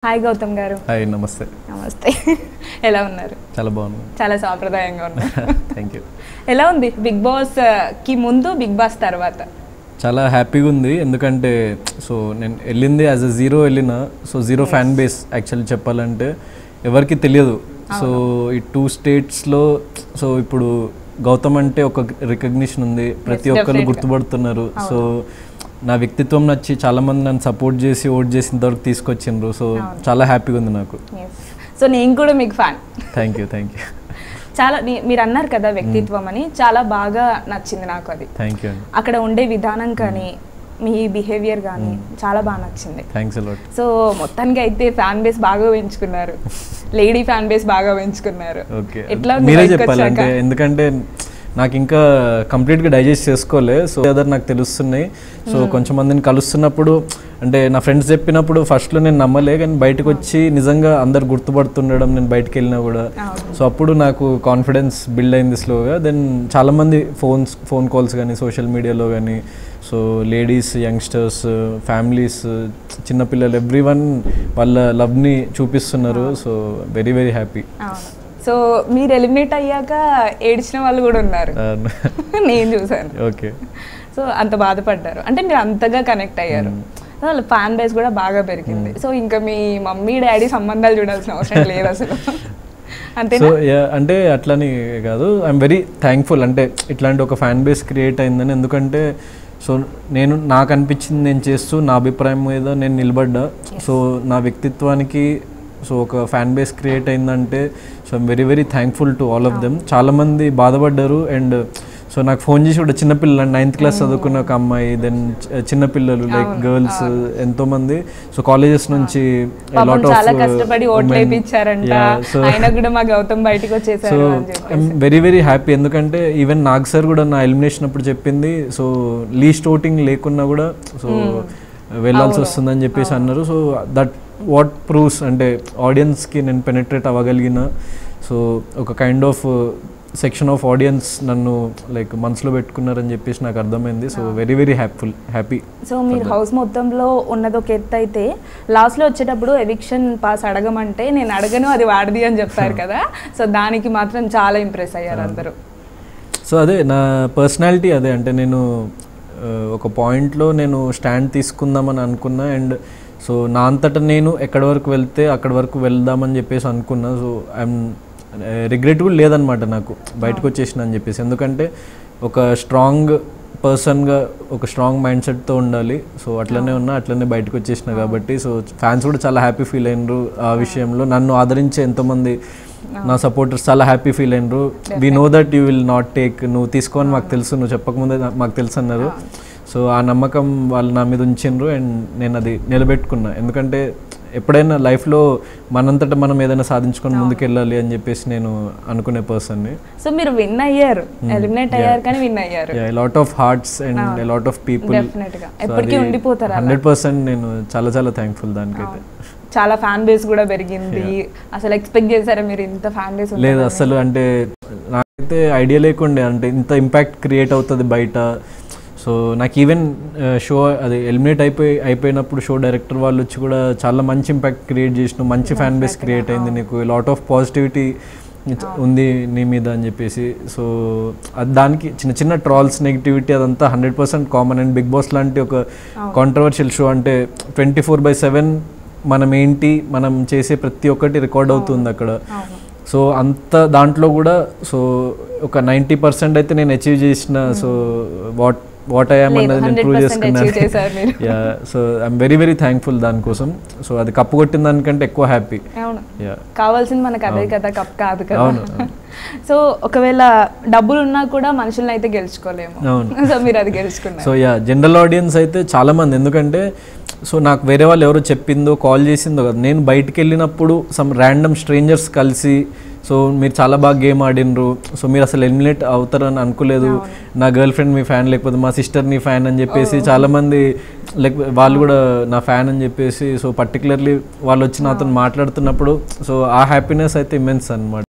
Hi Gautam గారు. Hi, నమస్తే. నమస్తే. ఎలా ఉన్నారు? చాలా బాగున్నాను. చాలా సాంప్రదాయంగా ఉన్నారు. Thank you. ఎలా ఉంది బిగ్ బాస్ కి ముందు, బిగ్ బాస్ తర్వాత? చాలా హ్యాపీగా ఉంది. ఎందుకంటే సో నేను వెళ్ళింది యాజ్ అ జీరో వెళ్ళిన. So zero fan base actually చెప్పాలంటే ఎవరికి తెలియదు. సో ఈ 2 స్టేట్స్లో సో ఇప్పుడు గౌతమ్ అంటే ఒక రికగ్నిషన్ ఉంది, ప్రతి ఒక్కరు గుర్తుపడుతున్నారు. సో నా వ్యక్తిత్వం నచ్చి చాలామంది నన్ను సపోర్ట్ చేసి ఓట్ చేసి ఇంతవరకు తీసుకొచ్చిండ్రు. సో చాలా హ్యాపీగా ఉంది నాకు. సో నేను కూడా మీకు ఫ్యాన్. Thank you. చాలా మీరు అన్నారు కదా వ్యక్తిత్వం అని, చాలా బాగా నచ్చింది నాకు అది. Thank you. అక్కడ ఉండే విధానం కానీ మీ బిహేవియర్ కానీ చాలా బాగా నచ్చింది. Thanks a lot. సో మొత్తానికి అయితే ఫ్యాన్ బేస్ బాగా పెంచుకున్నారు, లేడీ ఫ్యాన్ బేస్ బాగా పెంచుకున్నారు. ఓకే, మీరే చెప్పాలంటే ఎందుకంటే నాకు ఇంకా కంప్లీట్గా డైజెస్ట్ చేసుకోలే. సో అదర్ నాకు తెలుస్తున్నాయి. సో కొంచెం మందిని కలుస్తున్నప్పుడు అంటే నా ఫ్రెండ్స్ చెప్పినప్పుడు ఫస్ట్లో నేను నమ్మలే, కానీ బయటకు వచ్చి నిజంగా అందరు గుర్తుపడుతుండడం నేను బయటకు వెళ్ళినా కూడా. సో అప్పుడు నాకు కాన్ఫిడెన్స్ బిల్డ్ అయింది స్లోగా. దెన్ చాలామంది ఫోన్ కాల్స్ కానీ సోషల్ మీడియాలో కానీ సో లేడీస్, యంగ్స్టర్స్, ఫ్యామిలీస్, చిన్నపిల్లలు ఎవ్రీవన్ వాళ్ళ లవ్ని చూపిస్తున్నారు. So very very happy. So మీరు ఎలిమినేట్ అయ్యాక ఏడ్చిన వాళ్ళు కూడా ఉన్నారు, నేను చూసాను. ఓకే. సో అంత బాధపడ్డారు అంటే మీరు అంతగా కనెక్ట్ అయ్యారు. వాళ్ళ ఫ్యాన్ బేస్ కూడా బాగా పెరిగింది. సో ఇంకా మీ మమ్మీ డాడీ సంబంధాలు చూడాల్సిన అవసరం లేదు అసలు. అంతే. సో అంటే అట్లని కాదు, ఐఎమ్ వెరీ థ్యాంక్ఫుల్ అంటే ఇట్లాంటి ఒక ఫ్యాన్ బేస్ క్రియేట్ అయిందని. ఎందుకంటే సో నాకు అనిపించింది నేను చేస్తూ నా అభిప్రాయం మీద నేను నిలబడ్డా. సో నా వ్యక్తిత్వానికి సో ఒక ఫ్యాన్ బేస్ క్రియేట్ అయిందంటే so I'm very very thankful to all of them. చాలామంది బాధపడ్డారు. అండ్ సో నాకు ఫోన్ చేసి కూడా చిన్నపిల్లలు, 9th క్లాస్ చదువుకున్న ఒక అమ్మాయి, దెన్ చిన్నపిల్లలు లైక్ గర్ల్స్ ఎంతోమంది. సో కాలేజెస్ నుంచి వెరీ వెరీ హ్యాపీ. ఎందుకంటే ఈవెన్ నాగ్ సార్ కూడా నా ఎలిమినేషన్ అప్పుడు చెప్పింది, సో లీస్ట్ ఓటింగ్ లేకున్నా కూడా సో వెళ్ళాల్సి వస్తుందని చెప్పేసి అన్నారు. సో దట్ వాట్ ప్రూవ్స్ అంటే ఆడియన్స్కి నేను పెనెట్రేట్ అవ్వగలిగిన. సో ఒక kind of section of audience నన్ను లైక్ మనసులో పెట్టుకున్నారని చెప్పేసి నాకు అర్థమైంది. So very very happy. So మీరు హౌస్ మొత్తంలో ఉన్నది ఒక ఎత్తు అయితే, లాస్ట్లో వచ్చేటప్పుడు ఎవిక్షన్ పాస్ అడగమంటే నేను అడగను, అది వాడిది అని చెప్పారు కదా. సో దానికి మాత్రం చాలా ఇంప్రెస్ అయ్యారు అందరూ. సో అదే నా పర్సనాలిటీ అదే. అంటే నేను ఒక పాయింట్లో నేను స్టాండ్ తీసుకుందామని అనుకున్నా. అండ్ సో నా అంతటా నేను ఎక్కడి వరకు వెళ్తే అక్కడి వరకు వెళ్దామని చెప్పేసి అనుకున్నా. సో ఐఎమ్ రిగ్రెట్ కూడా లేదనమాట నాకు బయటకు వచ్చేసిన అని చెప్పేసి. ఎందుకంటే ఒక స్ట్రాంగ్ పర్సన్గా ఒక స్ట్రాంగ్ మైండ్ సెట్తో ఉండాలి. సో అట్లనే ఉన్నా, అట్లనే బయటకు వచ్చేసిన కాబట్టి. సో ఫ్యాన్స్ కూడా చాలా హ్యాపీ ఫీల్ అయినరు ఆ విషయంలో. నన్ను ఆదరించే ఎంతోమంది నా సపోర్టర్స్ చాలా హ్యాపీ ఫీల్ అయినరు. We know that you will not take, నువ్వు తీసుకోని మాకు తెలుసు, నువ్వు చెప్పకముందే మాకు తెలుసు అన్నారు. సో ఆ నమ్మకం వాళ్ళు నా మీద ఉంచిండ్రు. అండ్ నేను అది నిలబెట్టుకున్నా. ఎందుకంటే ఎప్పుడైనా లైఫ్లో మనంతటా మనం ఏదైనా సాధించుకొని ముందుకు వెళ్ళాలి అని చెప్పేసి నేను అనుకునే పర్సన్ని. సో మీరు విన్ అయ్యారు, ఎలిమినేట్ అయ్యారు కానీ విన్ అయ్యారు. Lot of hearts and lot of people. ఎప్పటికీ ఉండిపోతారు. 100% నేను చాలా చాలా థ్యాంక్ఫుల్ దానికైతే. చాలా ఫ్యాన్ బేస్ కూడా పెరిగింది. అసలు ఎక్స్పెక్ట్ చేశారా మీరు ఇంత ఫ్యాన్ బేస్? లేదు అసలు. అంటే నాకైతే ఐడియా లేకుండే అంటే ఇంత ఇంపాక్ట్ క్రియేట్ అవుతుంది బయట. సో నాకు ఈవెన్ షో అది ఎలిమినేట్ అయిపోయినప్పుడు షో డైరెక్టర్ వాళ్ళు వచ్చి కూడా చాలా మంచి ఇంపాక్ట్ క్రియేట్ చేసిన, మంచి ఫ్యాన్ బేస్ క్రియేట్ అయింది, నీకు లాట్ ఆఫ్ పాజిటివిటీ ఉంది నీ మీద అని చెప్పేసి. సో అది దానికి చిన్న చిన్న ట్రాల్స్, నెగిటివిటీ అదంతా 100% కామన్. అండ్ బిగ్ బాస్ లాంటి ఒక కాంట్రవర్షియల్ షో అంటే 24/7 మనం ఏంటి, మనం చేసే ప్రతి ఒక్కటి రికార్డ్ అవుతుంది అక్కడ. సో అంత దాంట్లో కూడా సో ఒక 90% అయితే నేను అచీవ్ చేసిన. సో వాట్ ఐ యామ్ అన్నది నేను ప్రూవ్ చేసుకున్నాను. Yeah, so I'm very very thankful దానికోసం. సో అది కప్పు కొట్టిన దానికంటే ఎక్కువ హ్యాపీ. కావాల్సింది మనకు అదే కదా, కప్ కాదు కదా. సో ఒకవేళ డబ్బులు ఉన్నా కూడా మనుషులను అయితే గెలుచుకోలేము. సో మీరు అది గెలుచుకున్నారు. సో యా, జనరల్ ఆడియన్స్ అయితే చాలా మంది. ఎందుకంటే సో నాకు వేరే వాళ్ళు ఎవరో చెప్పిందో కాల్ చేసిందో కదా, నేను బయటికి వెళ్ళినప్పుడు సమ్ ర్యాండమ్ స్ట్రేంజర్స్ కలిసి సో మీరు చాలా బాగా గేమ్ ఆడినరు, సో మీరు అసలు ఎలిమినేట్ అవుతారని అనుకోలేదు, నా గర్ల్ ఫ్రెండ్ మీ ఫ్యాన్, లేకపోతే మా సిస్టర్ నీ ఫ్యాన్ అని చెప్పేసి చాలామంది వాళ్ళు కూడా నా ఫ్యాన్ అని చెప్పేసి. సో పర్టికులర్లీ వాళ్ళు వచ్చి నాతో మాట్లాడుతున్నప్పుడు సో ఆ హ్యాపీనెస్ అయితే ఇమెన్స్ అనమాట.